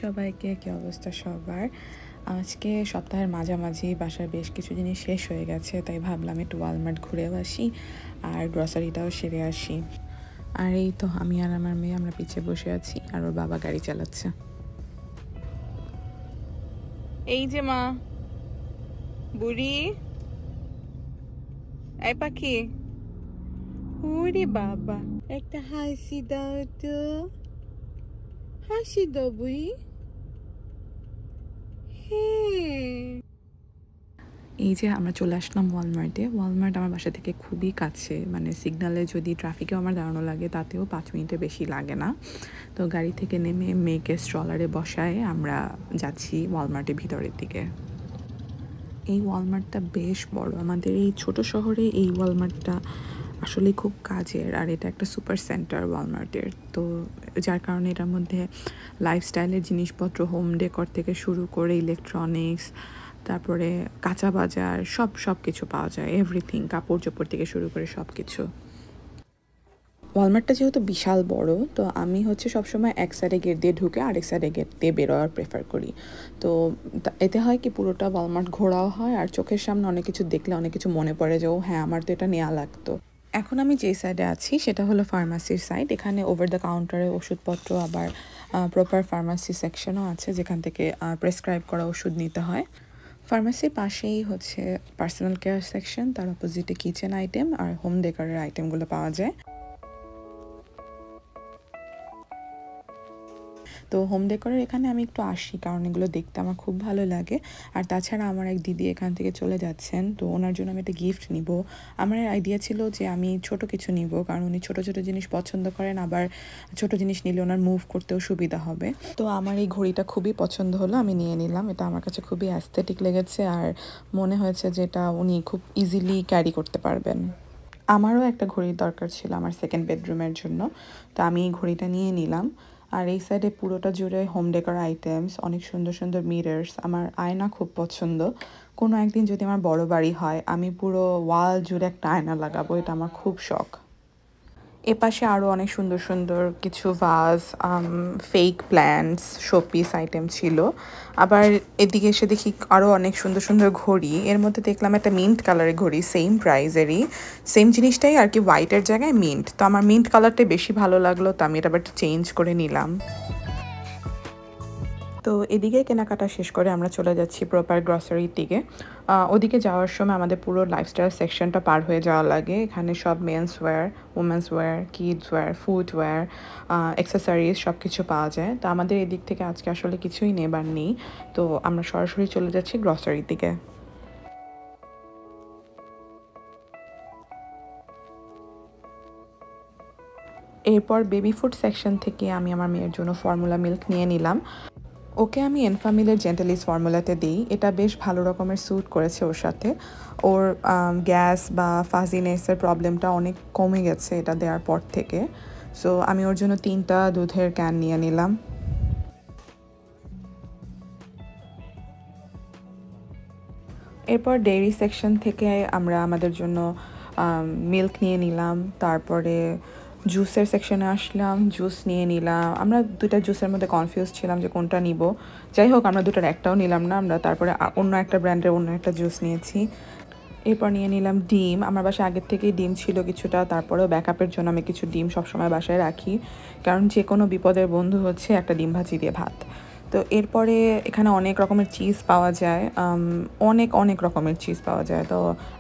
সবাইকে, কি অবস্থা সবার? আজকে সপ্তাহের মাঝামাঝি বাসার বেশ কিছু জিনিস শেষ হয়ে গেছে, তাই ভাবলাম একটু ওয়ালমার্ট ঘুরেও আসি আর গ্রসারিটাও সেরে আসি। আর এই তো আমি আর আমার মেয়ে আমরা পিছিয়ে বসে আছি আর ওর বাবা গাড়ি চালাচ্ছে। এই যে মা, বুড়ি, এই পাখি, ওরে বাবা, একটা হাসি দাও তো, হাসি দাও বুড়ি। এই যে আমরা চলে আসলাম ওয়ালমার্টে। ওয়ালমার্ট আমার বাসা থেকে খুবই কাছে, মানে সিগনালে যদি ট্রাফিকেও আমার দাঁড়ানো লাগে তাতেও 5 মিনিটের বেশি লাগে না। তো গাড়ি থেকে নেমে মেয়েকে স্ট্রলারে বসায় আমরা যাচ্ছি ওয়ালমার্টের ভিতরের দিকে। এই ওয়ালমার্টটা বেশ বড়, আমাদের এই ছোট শহরে এই ওয়ালমার্টটা আসলে খুব কাজের। আর এটা একটা সুপার সেন্টার ওয়ালমার্টের, তো যার কারণে এটার মধ্যে লাইফস্টাইলের জিনিসপত্র, হোম ডেকর থেকে শুরু করে ইলেকট্রনিক্স, তারপরে কাঁচা বাজার, সব কিছু পাওয়া যায়, এভরিথিং, কাপড় চোপড় থেকে শুরু করে সব কিছু। ওয়ালমার্টটা যেহেতু বিশাল বড়, তো আমি সবসময় এক সাইডে গেট দিয়ে ঢুকে আরেক সাইডে গেট দিয়ে বেরোয়ার প্রেফার করি। তো এতে হয় কি, পুরোটা ওয়ালমার্ট ঘোরাও হয় আর চোখের সামনে অনেক কিছু দেখলে অনেক কিছু মনে পড়ে যে ও হ্যাঁ, আমার তো এটা নেওয়া লাগতো। এখন আমি যে সাইডে আছি সেটা হলো ফার্মাসির সাইড। এখানে ওভার দ্য কাউন্টারে ওষুধপত্র, আবার প্রপার ফার্মাসি সেকশনও আছে যেখান থেকে প্রেসক্রাইব করা ওষুধ নিতে হয়। ফার্মাসির পাশেই পার্সোনাল কেয়ার সেকশন, তার অপোজিটে কিচেন আইটেম আর হোম ডেকারের আইটেমগুলো পাওয়া যায়। তো হোম ডেকোরের এখানে আমি একটু আসি কারণ এগুলো দেখতে আমার খুব ভালো লাগে। আর তাছাড়া আমার এক দিদি এখান থেকে চলে যাচ্ছেন, তো ওনার জন্য আমি একটা গিফট নিব। আমার আইডিয়া ছিল যে আমি ছোট কিছু নিব, কারণ উনি ছোট ছোট জিনিস পছন্দ করেন, আবার ছোট জিনিস নিলে ওনার মুভ করতেও সুবিধা হবে। তো আমার এই ঘড়িটা খুবই পছন্দ হলো, আমি নিয়ে নিলাম। এটা আমার কাছে খুবই অ্যাস্থেটিক লেগেছে আর মনে হয়েছে যে এটা উনি খুব ইজিলি ক্যারি করতে পারবেন। আমারও একটা ঘড়ির দরকার ছিল আমার সেকেন্ড বেডরুমের জন্য, তো আমি এই ঘড়িটা নিয়ে নিলাম। আর এই সাইডে পুরোটা জুড়ে হোম ডেকোর আইটেমস, অনেক সুন্দর সুন্দর মিরর্স। আমার আয়না খুব পছন্দ। কোনো একদিন যদি আমার বড় বাড়ি হয়, আমি পুরো ওয়াল জুড়ে একটা আয়না লাগাবো, এটা আমার খুব শখ। এপাশে আরও অনেক সুন্দর সুন্দর কিছু ভাজ, ফেক প্ল্যান্টস, শোপিস আইটেম ছিল। আবার এদিকে এসে দেখি আরও অনেক সুন্দর সুন্দর ঘড়ি। এর মধ্যে দেখলাম একটা মিন্ট কালারের ঘড়ি, সেম প্রাইজেরই, সেম জিনিসটাই আর কি, হোয়াইটের জায়গায় মিন্ট। তো আমার মিন্ট কালারটাই বেশি ভালো লাগলো, তো আমি এটা আবার চেঞ্জ করে নিলাম। তো এদিকে কেনাকাটা শেষ করে আমরা চলে যাচ্ছি প্রপার গ্রসারির দিকে। ওদিকে যাওয়ার সময় আমাদের পুরো লাইফস্টাইল সেকশনটা পার হয়ে যাওয়া লাগে। এখানে সব men's wear, women's wear, kids wear, footwear, accessories সব কিছু পাওয়া যায়। তো আমাদের এদিক থেকে আজকে আসলে কিছুই নেবার নেই, তো আমরা সরাসরি চলে যাচ্ছি গ্রসারির দিকে। এরপর বেবি ফুড সেকশন থেকে আমি আমার মেয়ের জন্য ফর্মুলা মিল্ক নিয়ে নিলাম। ওকে আমি এনফামিলের জেন্টালিস ফর্মুলাতে দিই, এটা বেশ ভালো রকমের স্যুট করেছে ওর সাথে। ওর গ্যাস বা ফাজিনেসের প্রবলেমটা অনেক কমে গেছে এটা দেওয়ার পর থেকে। সো আমি ওর জন্য 3টা দুধের ক্যান নিয়ে নিলাম। এরপর ডেইরি সেকশন থেকে আমরা আমাদের জন্য মিল্ক নিয়ে নিলাম। তারপরে জুসের সেকশনে আসলাম, জুস নিয়ে নিলাম। আমরা 2টা জুসের মধ্যে কনফিউজ ছিলাম যে কোনটা নিব। যাই হোক, আমরা 2টার একটাও নিলাম না, আমরা তারপরে অন্য একটা ব্র্যান্ডের অন্য একটা জুস নিয়েছি। এরপর নিয়ে নিলাম ডিম। আমার বাসায় আগের থেকেই ডিম ছিল কিছুটা, তারপরেও ব্যাকআপের জন্য আমি কিছু ডিম সবসময় বাসায় রাখি, কারণ যে কোনো বিপদের বন্ধু একটা ডিম ভাজি দিয়ে ভাত। তো এরপরে এখানে অনেক রকমের চিজ পাওয়া যায়, অনেক অনেক রকমের চিজ পাওয়া যায়। তো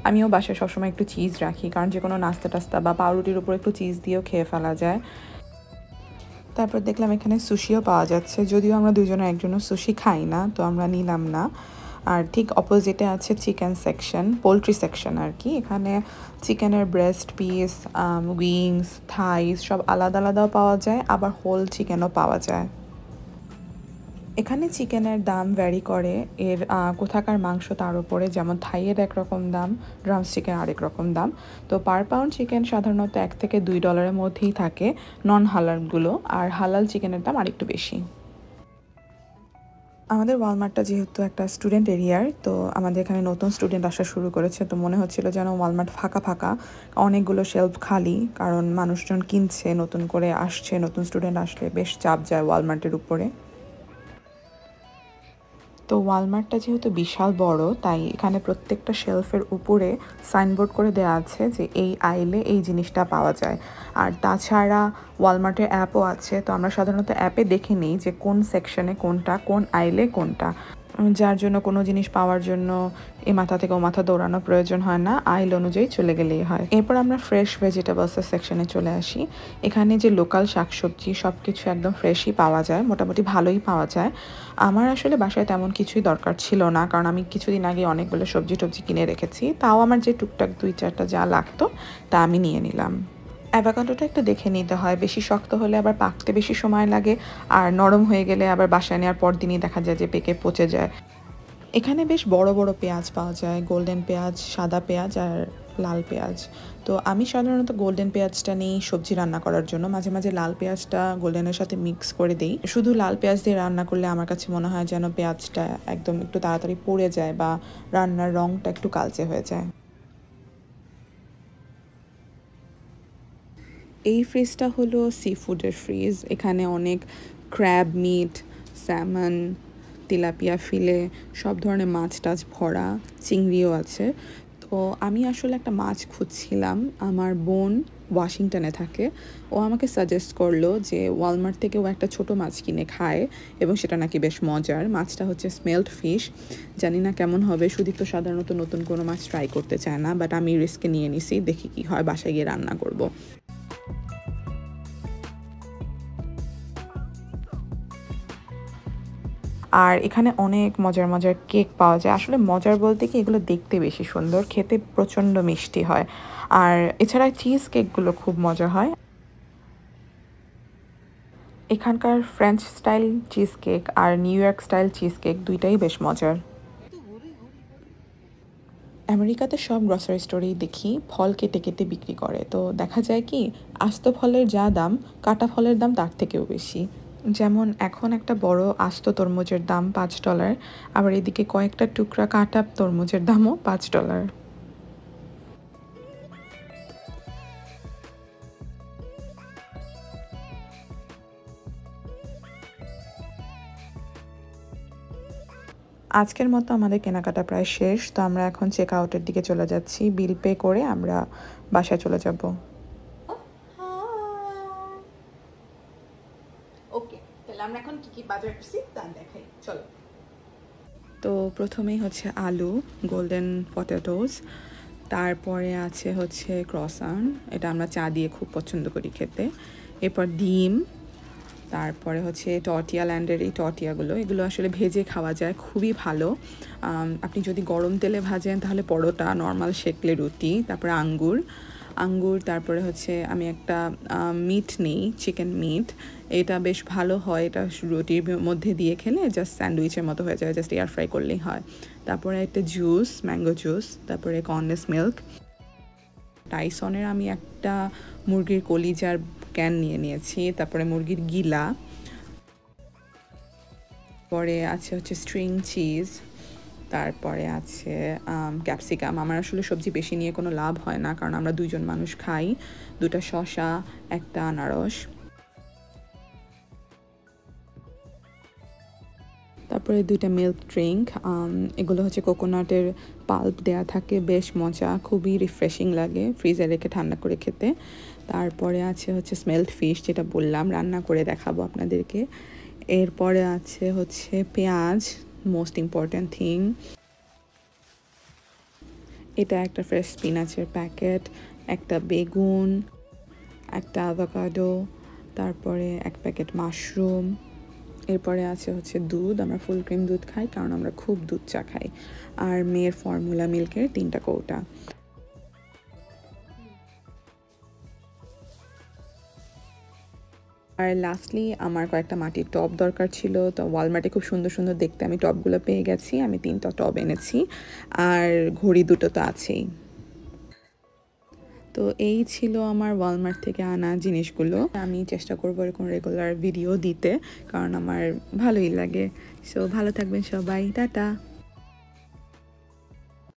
আমিও বাসায় সবসময় একটু চিজ রাখি, কারণ যে কোনো নাস্তা টাস্তা বা পাউরুটির উপর একটু চিজ দিয়েও খেয়ে ফেলা যায়। তারপর দেখলাম এখানে সুশিও পাওয়া যাচ্ছে, যদিও আমরা দুজনে একজনও সুশি খাই না, তো আমরা নিলাম না। আর ঠিক অপোজিটে আছে চিকেন সেকশন, পোলট্রি সেকশন আর কি। এখানে চিকেনের ব্রেস্ট পিস, উইংস, থাইস সব আলাদা আলাদাও পাওয়া যায়, আবার হোল চিকেনও পাওয়া যায়। এখানে চিকেনের দাম ভ্যারি করে, এর কোথাকার মাংস তার উপরে, যেমন থাইয়ের একরকম দাম, ড্রামস্টিকের আরেক রকম দাম। তো পার পাউন্ড চিকেন সাধারণত $1 থেকে $2 মধ্যেই থাকে নন হালালগুলো, আর হালাল চিকেনের দাম আরেকটু বেশি। আমাদের ওয়ালমার্টটা যেহেতু একটা স্টুডেন্ট এরিয়ার, তো আমাদের এখানে নতুন স্টুডেন্ট আসা শুরু করেছে, তো মনে হচ্ছিল যেন ওয়ালমার্ট ফাঁকা ফাঁকা, অনেকগুলো শেলফ খালি, কারণ মানুষজন কিনছে, নতুন করে আসছে, নতুন স্টুডেন্ট আসলে বেশ চাপ যায় ওয়ালমার্টের উপরে। তো ওয়ালমার্টটা যেহেতু বিশাল বড়, তাই এখানে প্রত্যেকটা শেলফের উপরে সাইনবোর্ড করে দেওয়া আছে যে এই আইলে এই জিনিসটা পাওয়া যায়। আর তাছাড়া ওয়ালমার্টের অ্যাপও আছে, তো আমরা সাধারণত অ্যাপে দেখে নিই যে কোন সেকশনে কোনটা, কোন আইলে কোনটা, যার জন্য কোনো জিনিস পাওয়ার জন্য এই মাথা থেকে ও মাথা দৌড়ানোর প্রয়োজন হয় না, আইল অনুযায়ী চলে গেলেই হয়। এরপর আমরা ফ্রেশ ভেজিটেবলসের সেকশনে চলে আসি। এখানে যে লোকাল শাকসবজি সব কিছু একদম ফ্রেশই পাওয়া যায়, মোটামুটি ভালোই পাওয়া যায়। আমার আসলে বাসায় তেমন কিছুই দরকার ছিল না, কারণ আমি কিছুদিন আগে অনেকগুলো সবজি টবজি কিনে রেখেছি। তাও আমার যে টুকটাক 2-4টা যা লাগতো তা আমি নিয়ে নিলাম। অ্যাভোকাডোটা একটু দেখে নিতে হয়, বেশি শক্ত হলে আবার পাকতে বেশি সময় লাগে, আর নরম হয়ে গেলে আবার বাসায় নেওয়ার পর দিনই দেখা যায় যে পেকে পচে যায়। এখানে বেশ বড় বড় পেঁয়াজ পাওয়া যায়, গোল্ডেন পেঁয়াজ, সাদা পেঁয়াজ আর লাল পেঁয়াজ। তো আমি সাধারণত গোল্ডেন পেঁয়াজটা নিই সবজি রান্না করার জন্য, মাঝে মাঝে লাল পেঁয়াজটা গোল্ডেনের সাথে মিক্স করে দিই। শুধু লাল পেঁয়াজ দিয়ে রান্না করলে আমার কাছে মনে হয় যেন পেঁয়াজটা একদম একটু তাড়াতাড়ি পুড়ে যায় বা রান্নার রঙটা একটু কালচে হয়ে যায়। এই ফ্রিজটা হলো সি ফুডের ফ্রিজ। এখানে অনেক ক্র্যাব মিট, স্যামন, তেলাপিয়া ফিলে, সব ধরনের মাছ টাছ ভরা, চিংড়িও আছে। তো আমি আসলে একটা মাছ খুঁজছিলাম। আমার বোন ওয়াশিংটনে থাকে, ও আমাকে সাজেস্ট করলো যে ওয়ালমার্ট থেকে ও একটা ছোট মাছ কিনে খায় এবং সেটা নাকি বেশ মজার। মাছটা হচ্ছে স্মেলড ফিশ। জানি না কেমন হবে, সুদীপ তো সাধারণত নতুন কোনো মাছ ট্রাই করতে চায় না, বাট আমি রিস্কে নিয়ে নিছি, দেখি কি হয়, বাসায় গিয়ে রান্না করব। আর এখানে অনেক মজার মজার কেক পাওয়া যায়। আসলে মজার বলতে কি, এগুলো দেখতে বেশি সুন্দর, খেতে প্রচণ্ড মিষ্টি হয়। আর এছাড়া চিজ কেকগুলো খুব মজা হয়। এখানকার ফ্রেঞ্চ স্টাইল চিজ কেক আর New York style cheesecake দুইটাই বেশ মজার। আমেরিকাতে সব গ্রসারি স্টোরেই দেখি ফল কেটে কেটে বিক্রি করে, তো দেখা যায় কি আস্ত ফলের যা দাম, কাটা ফলের দাম তার থেকেও বেশি। যেমন এখন একটা বড় আস্ত তরমুজের দাম $5, আবার এদিকে কয়েকটা টুকরা কাটা তরমুজের দামও $5। আজকের মতো আমাদের কেনাকাটা প্রায় শেষ, তো আমরা এখন চেক আউটের দিকে চলে যাচ্ছি। বিল পে করে আমরা বাসায় চলে যাব। ওকে, তাহলে আমরা এখন কি কি বাজার করছি তা দেখাই, চলো। তো প্রথমেই হচ্ছে আলু, গোল্ডেন পটেটোস, তারপরে আছে হচ্ছে ক্রসান, এটা আমরা চা দিয়ে খুব পছন্দ করি খেতে। এরপর ডিম, তারপরে হচ্ছে টর্টিয়া ল্যান্ডের এই টর্টিয়াগুলো, এগুলো আসলে ভেজে খাওয়া যায়, খুবই ভালো। আপনি যদি গরম তেলে ভাজেন তাহলে পরোটা, নর্মাল সেকলে রুটি। তারপরে আঙ্গুর, তারপরে হচ্ছে আমি একটা মিট নেই, চিকেন মিট, এটা বেশ ভালো হয়, এটা রুটির মধ্যে দিয়ে খেলে জাস্ট স্যান্ডউইচের মতো হয়ে যায়, জাস্ট এয়ার ফ্রাই করলেই হয়। তারপরে একটা জুস, ম্যাঙ্গো জুস, তারপরে কন্ডেন্স মিল্ক। টাইসনের আমি একটা মুরগির কলিজার ক্যান নিয়ে নিয়েছি, তারপরে মুরগির গিলা, পরে আছে হচ্ছে স্ট্রিং চিজ, তারপরে আছে ক্যাপসিকাম। আমার আসলে সবজি বেশি নিয়ে কোনো লাভ হয় না, কারণ আমরা 2জন মানুষ খাই। 2টা শসা, একটা আনারস, তারপরে 2টা মিল্ক ড্রিঙ্ক। এগুলো হচ্ছে কোকোনাটের পাল্প দেয়া থাকে, বেশ মজা, খুবই রিফ্রেশিং লাগে ফ্রিজে রেখে ঠান্ডা করে খেতে। তারপরে আছে হচ্ছে স্মেলড ফিশ, যেটা বললাম, রান্না করে দেখাবো আপনাদেরকে। এরপরে আছে হচ্ছে পেঁয়াজ, মোস্ট ইম্পর্ট্যান্ট থিং। এটা একটা ফ্রেশ স্পিনাচের প্যাকেট, একটা বেগুন, একটা অ্যাভোকাডো, তারপরে এক প্যাকেট মাশরুম। এরপরে আছে হচ্ছে দুধ, আমরা ফুল ক্রিম দুধ খাই কারণ আমরা খুব দুধ চা খাই। আর মেয়ের ফর্মুলা মিল্কের 3টা কৌটা। আর লাস্টলি আমার কয়েকটা মাটির টব দরকার ছিল, তো ওয়ালমার্টে খুব সুন্দর সুন্দর দেখতে আমি টবগুলো পেয়ে গেছি, আমি 3টা টব এনেছি। আর ঘড়ি 2টো তো আছেই। তো এই ছিল আমার ওয়ালমার্ট থেকে আনা জিনিসগুলো। আমি চেষ্টা করবো এরকম রেগুলার ভিডিও দিতে, কারণ আমার ভালোই লাগে। সো ভালো থাকবেন সবাই, টাটা।